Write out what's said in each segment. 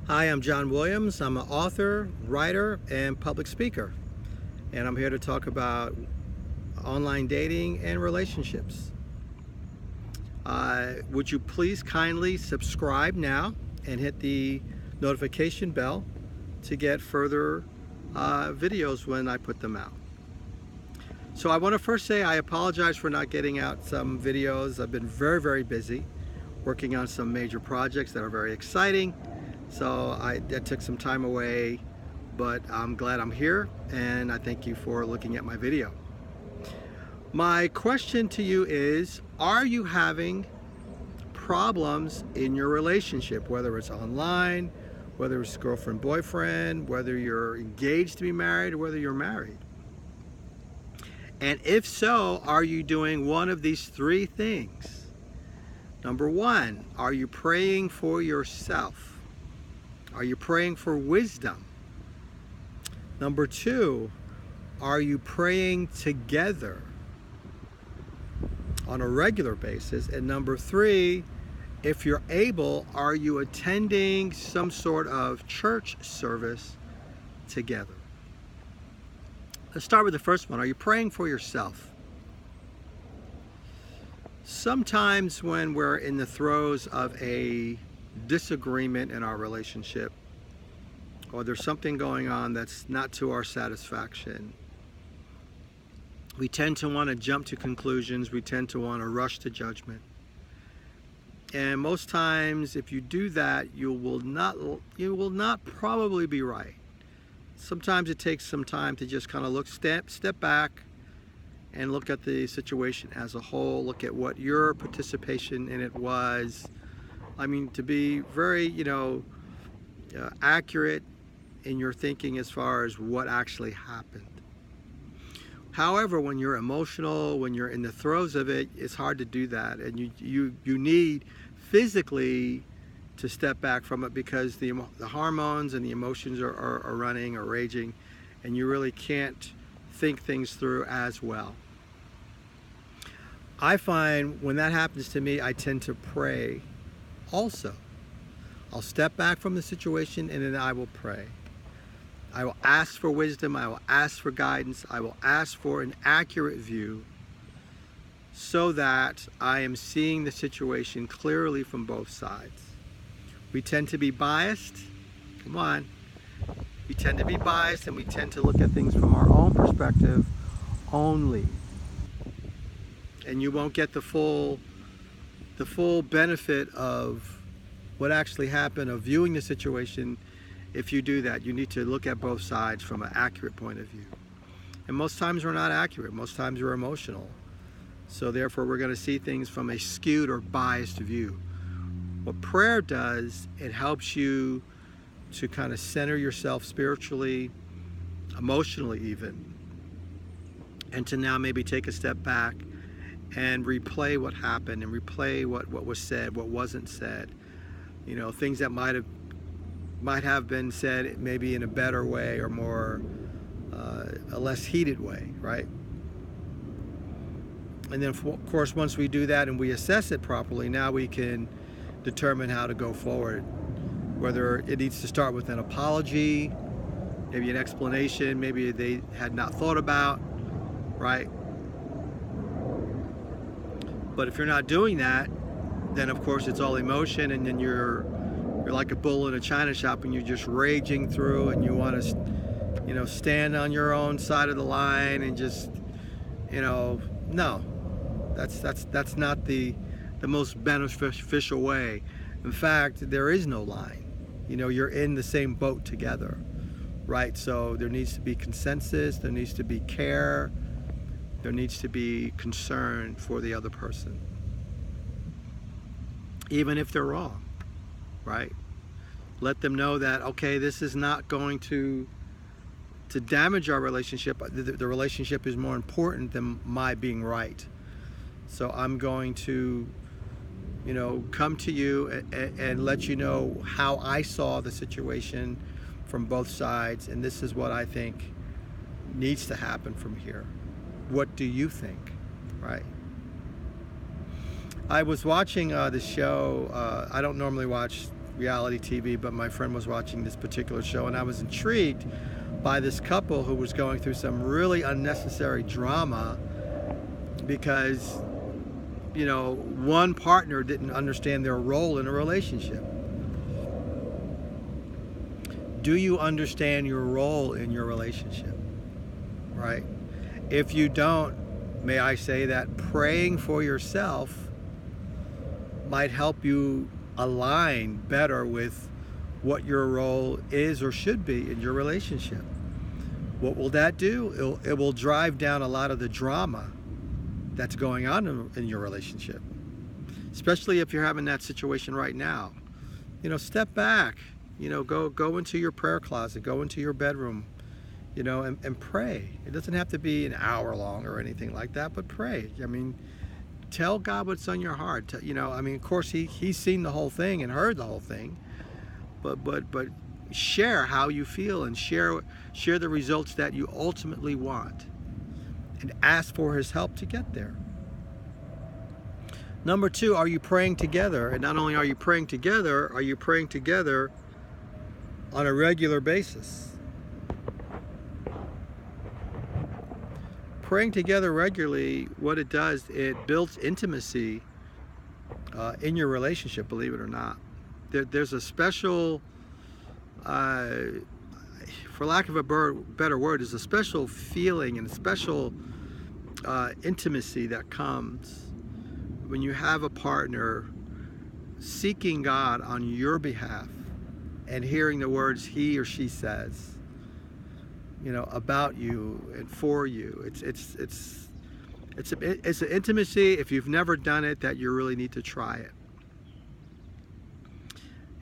Hi, I'm John Williams. I'm an author, writer, and public speaker. And I'm here to talk about online dating and relationships. Would you please kindly subscribe now and hit the notification bell to get further videos when I put them out. So I want to first say I apologize for not getting out some videos. I've been very busy working on some major projects that are very exciting. So that took some time away, but I'm glad I'm here, and I thank you for looking at my video. My question to you is, are you having problems in your relationship, whether it's online, whether it's girlfriend, boyfriend, whether you're engaged to be married, or whether you're married? And if so, are you doing one of these three things? Number one, are you praying for yourself? Are you praying for wisdom? Number two, are you praying together on a regular basis? And number three, if you're able, are you attending some sort of church service together? Let's start with the first one. Are you praying for yourself? Sometimes when we're in the throes of a disagreement in our relationship, or there's something going on that's not to our satisfaction, we tend to want to jump to conclusions. We tend to want to rush to judgment. And most times, if you do that, you will not probably be right. Sometimes it takes some time to just kind of step back and look at the situation as a whole, look at what your participation in it was. I mean, to be very, accurate in your thinking as far as what actually happened. However, when you're emotional, when you're in the throes of it, it's hard to do that, and you need physically to step back from it, because the hormones and the emotions are running or raging, and you really can't think things through as well. I find when that happens to me, I tend to pray also. I'll step back from the situation and then I will pray. I will ask for wisdom. I will ask for guidance. I will ask for an accurate view so that I am seeing the situation clearly from both sides. We tend to be biased. Come on. We tend to be biased, and we tend to look at things from our own perspective only. And you won't get the full benefit of what actually happened, of viewing the situation. If you do that, you need to look at both sides from an accurate point of view. And most times we're not accurate. Most times we're emotional. So therefore we're going to see things from a skewed or biased view. What prayer does, it helps you to kind of center yourself spiritually, emotionally even, and to now maybe take a step back and replay what happened, and replay what was said, what wasn't said. Things that might have been said maybe in a better way, or more a less heated way, right? And then of course, once we do that and we assess it properly, now we can determine how to go forward. Whether it needs to start with an apology, maybe an explanation, maybe they had not thought about, right? But if you're not doing that, then of course it's all emotion, and then you're like a bull in a china shop, and you're just raging through, and you want to, stand on your own side of the line, and just, no, that's not the most beneficial way. In fact, there is no line. You're in the same boat together, right? So there needs to be consensus, there needs to be care, there needs to be concern for the other person, even if they're wrong, right? Let them know that, okay, this is not going to damage our relationship. The relationship is more important than my being right. So I'm going to, come to you and let you know how I saw the situation from both sides, and this is what I think needs to happen from here. What do you think, right? I was watching the show. I don't normally watch reality TV, but my friend was watching this particular show, and I was intrigued by this couple who was going through some really unnecessary drama because, you know, one partner didn't understand their role in a relationship. Do you understand your role in your relationship? Right? If you don't, may I say that praying for yourself might help you align better with what your role is or should be in your relationship. What will that do? It will drive down a lot of the drama that's going on in your relationship, especially if you're having that situation right now. You know, step back. You know, go into your prayer closet, go into your bedroom, you know, and pray. It doesn't have to be an hour long or anything like that, but pray. I mean, tell God what's on your heart. You know, I mean, of course, he's seen the whole thing and heard the whole thing, but share how you feel and share the results that you ultimately want, and ask for his help to get there. Number 2, are you praying together? And not only are you praying together, are you praying together on a regular basis? Praying together regularly, what it does, it builds intimacy in your relationship, believe it or not. There's a special, for lack of a better word, there's a special feeling and a special intimacy that comes when you have a partner seeking God on your behalf and hearing the words he or she says, you know, about you and for you. It's an intimacy, if you've never done it, that you really need to try it.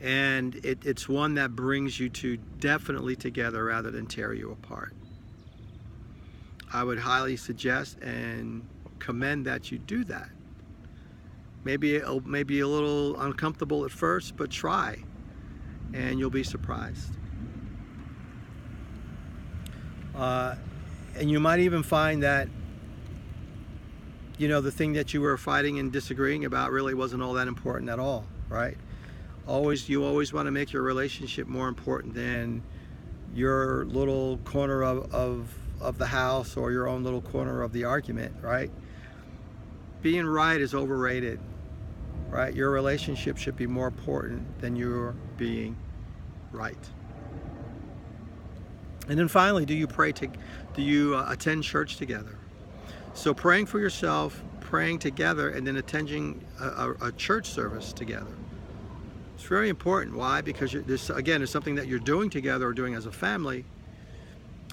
And it's one that brings you two definitely together rather than tear you apart. I would highly suggest and commend that you do that. Maybe it'll be a little uncomfortable at first, but try, and you'll be surprised. And you might even find that, you know, the thing that you were fighting and disagreeing about really wasn't all that important at all, right? You always want to make your relationship more important than your little corner of the house or your own little corner of the argument, right? Being right is overrated, right? Your relationship should be more important than your being right. And then finally, do you attend church together? So praying for yourself, praying together, and then attending a church service together. It's very important. Why? Because there's something that you're doing together or doing as a family,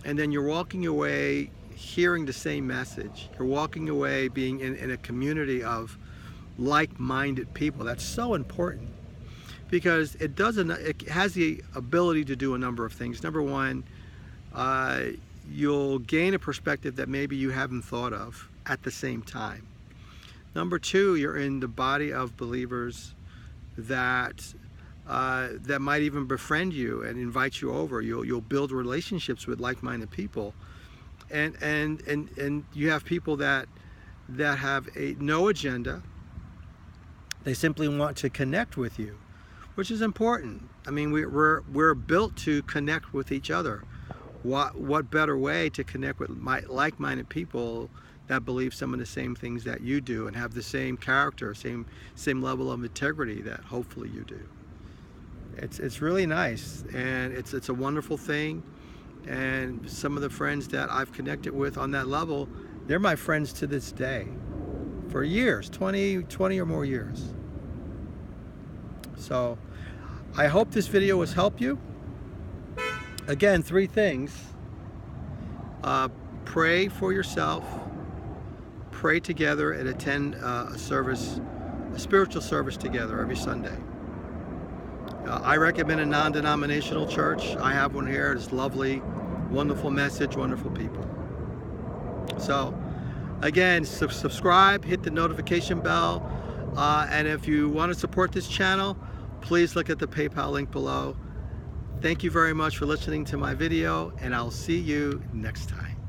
and then you're walking away hearing the same message. You're walking away being in a community of like-minded people. That's so important because it has the ability to do a number of things. Number one, you'll gain a perspective that maybe you haven't thought of at the same time. Number two, you're in the body of believers that might even befriend you and invite you over. You'll build relationships with like-minded people, and you have people that have no agenda. They simply want to connect with you, which is important. I mean, we're built to connect with each other. What better way to connect with like-minded people that believe some of the same things that you do and have the same character, same level of integrity that hopefully you do. It's really nice, and it's a wonderful thing. And some of the friends that I've connected with on that level, they're my friends to this day for years, 20 or more years. So I hope this video has helped you. Again, 3 things. Pray for yourself, pray together, and attend a spiritual service together every Sunday. I recommend a non-denominational church. I have one here. It's lovely, wonderful message, wonderful people. So again, subscribe, hit the notification bell, and if you want to support this channel, please look at the PayPal link below. Thank you very much for listening to my video, and I'll see you next time.